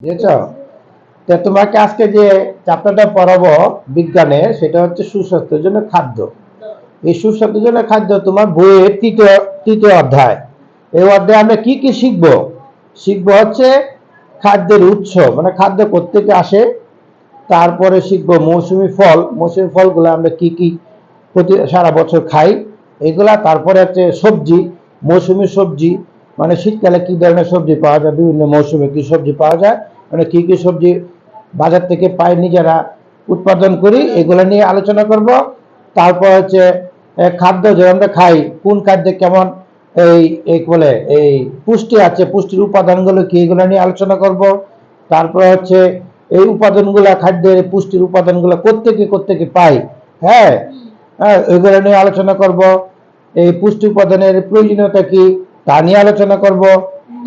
বুঝেছো? তো তোমাকে আজকে যে চ্যাপ্টারটা পড়াবো বিজ্ঞানে, সেটা হচ্ছে সুস্বাস্থ্যের জন্য খাদ্য। এই সুস্বাস্থ্যের জন্য খাদ্য তোমার বইয়ের তৃতীয় তৃতীয় অধ্যায়। এই অধ্যায়ে আমরা কি কি শিখবো? শিখবো হচ্ছে খাদ্যের উৎস, মানে খাদ্য কোত্থেকে আসে। তারপরে শিখবো মৌসুমী ফল, মৌসুমী ফলগুলো আমরা কি কি প্রতি সারা বছর খাই এগুলা। তারপরে হচ্ছে সবজি, মৌসুমী সবজি, মানে শীতকালে কি ধরনের সবজি পাওয়া যায়, বিভিন্ন মৌসুমে কি সবজি পাওয়া যায়, মানে কি কি সবজি বাজার থেকে পাই, নিজেরা উৎপাদন করি, এগুলো নিয়ে আলোচনা করব। তারপর হচ্ছে খাদ্য যে আমরা খাই, কোন খাদ্যে কেমন এই এই বলে এই পুষ্টি আছে, পুষ্টির উপাদানগুলো কি, এগুলো নিয়ে আলোচনা করব। তারপর হচ্ছে এই উপাদানগুলো, খাদ্যের পুষ্টির উপাদানগুলো কোত্থেকে পাই, হ্যাঁ হ্যাঁ, এগুলো নিয়ে আলোচনা করব। এই পুষ্টি উপাদানের প্রয়োজনীয়তা কি তা নিয়ে আলোচনা করব।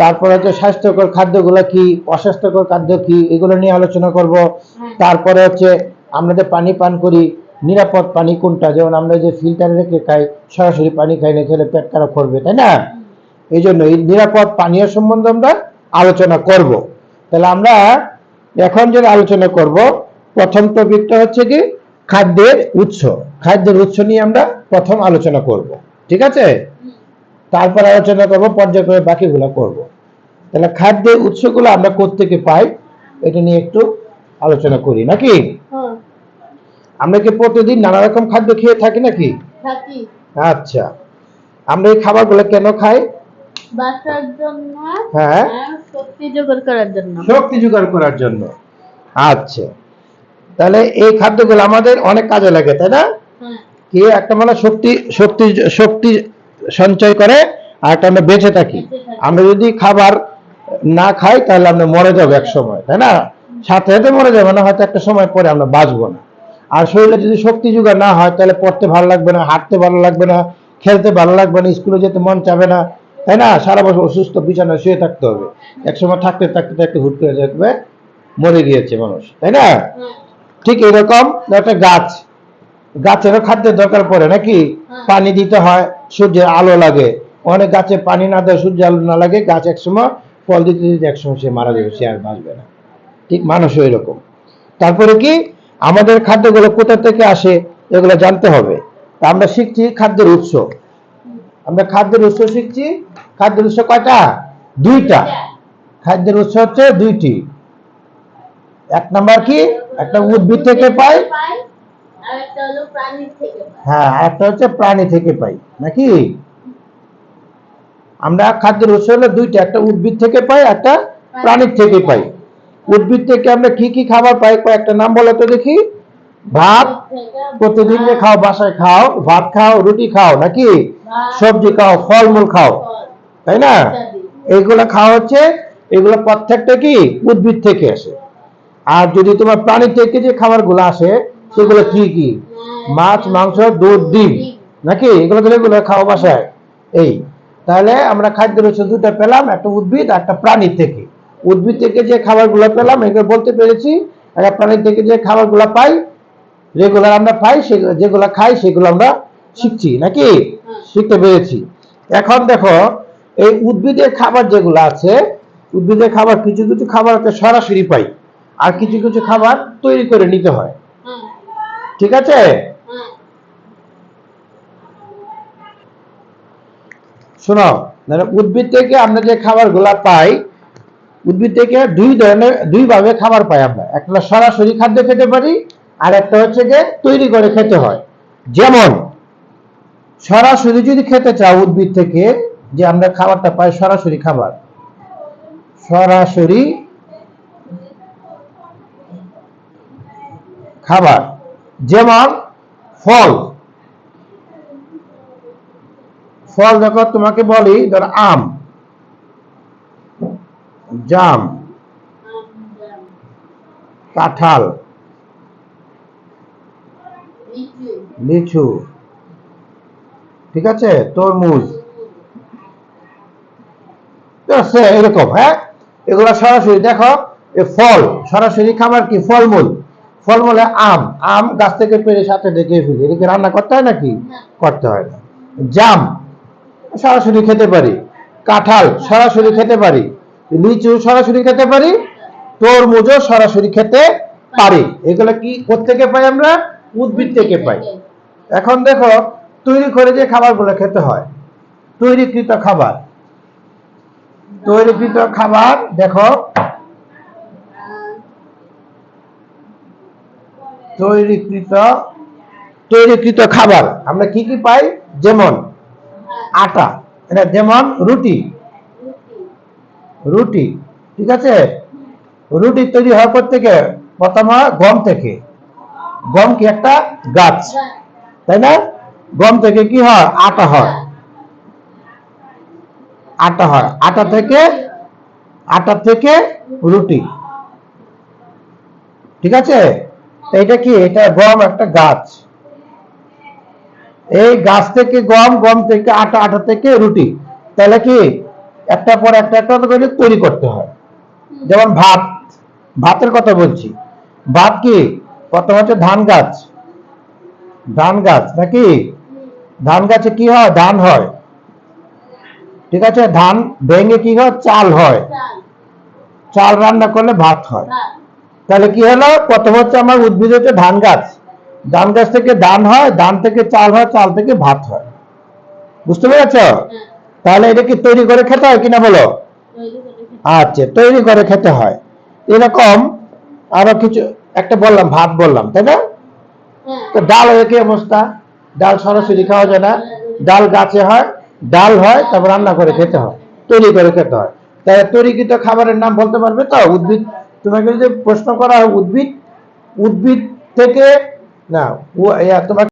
তারপর হচ্ছে স্বাস্থ্যকর খাদ্যগুলো কি, অস্বাস্থ্যকর খাদ্য কি, এগুলো নিয়ে আলোচনা করব। তারপরে হচ্ছে আমরা যে পানি পান করি, নিরাপদ পানি কোনটা, যেমন আমরা যে ফিল্টারে রেখে খাই, সরাসরি পানি খাই না, খেলে পেট খারাপ করবে, তাই না? এই জন্য এই নিরাপদ পানীয় সম্বন্ধে আমরা আলোচনা করব। তাহলে আমরা এখন যে আলোচনা করব, প্রথম টপিকটা হচ্ছে কি খাদ্যের উৎস। খাদ্যের উৎস নিয়ে আমরা প্রথম আলোচনা করব, ঠিক আছে? তারপর আলোচনা করব পর্যায়ক্রমে বাকিগুলো করব। তাহলে খাদ্যের উৎসগুলো আমরা কোত্থেকে পাই এটা নিয়ে একটু আলোচনা করি নাকি? আমরা কি প্রতিদিন নানা রকম খাদ্য খেয়ে থাকি নাকি? আচ্ছা, আমরা এই খাবারগুলো কেন খাই? বাঁচার জন্য, হ্যাঁ, শক্তি জোগাড় করার জন্য। শক্তি জোগাড় করার জন্য। আচ্ছা, তাহলে এই খাদ্যগুলো আমাদের অনেক কাজে লাগে, তাই না? কি একটা মানে শক্তি শক্তি শক্তি সঞ্চয় করে, আর একটা আমরা বেঁচে থাকি। আমরা যদি খাবার না খাই তাহলে আমরা মরে যাবো এক সময়, তাই না? সাথে সাথে মরে যাবো না, হয়তো একটা সময় পরে আমরা বাঁচবো না। আর শরীরে যদি শক্তি জোগাড় না হয় তাহলে পড়তে ভালো লাগবে না, হাঁটতে ভালো লাগবে না, খেলতে ভালো লাগবে না, স্কুলে যেতে মন চাবে না, তাই না? সারা বছর অসুস্থ বিছানায় শুয়ে থাকতে হবে। একসময় থাকতে থাকতে থাকতে হুট করে দেখবে মরে গিয়েছে মানুষ, তাই না? ঠিক এরকম একটা গাছ, গাছেরও খাদ্যের দরকার পড়ে নাকি? পানি দিতে হয়, সূর্যের আলো লাগে। অনেক গাছে পানি না দেয়, সূর্যের আলো না লাগে, গাছ একসময় ফল দিতে দিতে একসময় সে মারা যাবে, সে আর বাঁচবে না। ঠিক মানুষও এরকম। তারপরে কি আমাদের খাদ্যগুলো কোথা থেকে আসে এগুলো জানতে হবে। তা আমরা শিখছি খাদ্যের উৎস। আমরা খাদ্যের উৎস শিখছি। খাদ্যের উৎস কয়টা? দুইটা। খাদ্যের উৎস হচ্ছে দুইটি। এক নাম্বার কি, একটা উদ্ভিদ থেকে পাই, হ্যাঁ, একটা হচ্ছে প্রাণী থেকে পাই নাকি? আমরা খাদ্যের উৎস হলো দুইটা, একটা উদ্ভিদ থেকে পাই, একটা প্রাণীর থেকে পাই। উদ্ভিদ থেকে আমরা কি কি খাবার পাই, কয়েকটা নাম বলো তো দেখি। ভাত, প্রতিদিন যে খাও, বাসায় খাও, ভাত খাও, রুটি খাও নাকি? সবজি খাও, ফলমূল খাও, তাই না? এইগুলো খাওয়া হচ্ছে, এগুলো প্রত্যেকটা কি উদ্ভিদ থেকে আসে। আর যদি তোমার প্রাণী থেকে যে খাবারগুলো আসে সেগুলো কি কি? মাছ, মাংস, দুধ, ডিম নাকি? এগুলো দিলে এগুলো খাওয়া বাসায়। এই তাহলে আমরা খাদ্যের উৎস দুটো পেলাম, একটা উদ্ভিদ আর একটা প্রাণী থেকে। উদ্ভিদ থেকে যে খাবারগুলো পেলাম এগুলো বলতে পেরেছি, একটা প্রাণী থেকে যে খাবারগুলো পাই, রেগুলার আমরা পাই, যেগুলো খাই সেগুলো আমরা শিখছি নাকি? শিখতে পেরেছি। এখন দেখো এই উদ্ভিদের খাবার যেগুলো আছে, উদ্ভিদের খাবার কিছু কিছু খাবার সরাসরি পাই, আর কিছু কিছু খাবার তৈরি করে নিতে হয়, ঠিক আছে? শোনো, উদ্ভিদ থেকে আমরা যে খাবারগুলা পাই, উদ্ভিদ থেকে দুই ভাবে খাবার পাই আমরা। একটা সরাসরি খাদ্য খেতে পারি, আর একটা হচ্ছে যে তৈরি করে খেতে হয়। যেমন সরাসরি যদি খেতে চাও উদ্ভিদ থেকে, যে আমরা খাবারটা পাই সরাসরি খাবার, সরাসরি খাবার, যেমন ফল। ফল দেখো, তোমাকে বলি, ধর আম, জাম, কাঁঠাল, লিচু, ঠিক আছে, তরমুজ, এরকম। হ্যাঁ, এগুলো সরাসরি দেখো। ফল সরাসরি খাবার কি? ফলমূল। ফলমূলে আম, আম গাছ থেকে পেরে সাথে দেখে ফেলি, এটাকে রান্না করতে হয় নাকি? করতে হয় না। জাম সরাসরি খেতে পারি, কাঁঠাল সরাসরি খেতে পারি, লিচু সরাসরি খেতে পারি, তরমুজও সরাসরি খেতে পারি। এগুলো কি কোত্থেকে পাই আমরা? উদ্ভিদ থেকে পাই। এখন দেখো তৈরি করে যে খাবারগুলো খেতে হয়, তৈরিকৃত খাবার, তৈরিকৃত খাবার দেখো, তৈরিকৃত তৈরিকৃত খাবার আমরা কি কি পাই? যেমন আটা, এটা যেমন রুটি, রুটি, ঠিক আছে? রুটি তৈরি হয় থেকে প্রথম হয় গম থেকে। গম কি একটা গাছ, তাই না? গম থেকে কি হয়? আটা হয়, আটা হয়, আটা থেকে রুটি, ঠিক আছে? তো এটা কি? এটা গম একটা গাছ, এই গাছ থেকে গম, গম থেকে আটা, আটা থেকে রুটি। তাহলে কি একটা পর একটা একটা করে তৈরি করতে হয়। যেমন ভাত, ভাতের কথা বলছি। ভাত কি? প্রথম হচ্ছে ধান গাছ, ধান গাছ নাকি? ধান গাছে কি হয়? ধান হয়, ঠিক আছে? ধান ভেঙে কি হয়? চাল হয়, চাল রান্না করলে ভাত হয়। তাহলে কি হলো? প্রথম হচ্ছে আমার উদ্ভিদ হচ্ছে ধান গাছ, ধান গাছ থেকে ধান হয়, ধান থেকে চাল হয়, চাল থেকে ভাত হয়। বুঝতে পেরেছ? তাহলে এটা কি তৈরি করে খেতে হয় কিনা বলো? আচ্ছা, তৈরি করে খেতে হয়। এরকম আরো কিছু, একটা বললাম ভাত বললাম, তাই না? তো ডাল কি অবস্থা? ডাল সরাসরি খাওয়া যায় না, ডাল গাছে হয়, ডাল হয়, তারপর রান্না করে খেতে হয়, তৈরি করে খেতে হয়। তাই তৈরিকৃত খাবারের নাম বলতে পারবে তো? উদ্ভিদ, তোমাকে যদি প্রশ্ন করা হয় উদ্ভিদ, উদ্ভিদ থেকে না তোমাকে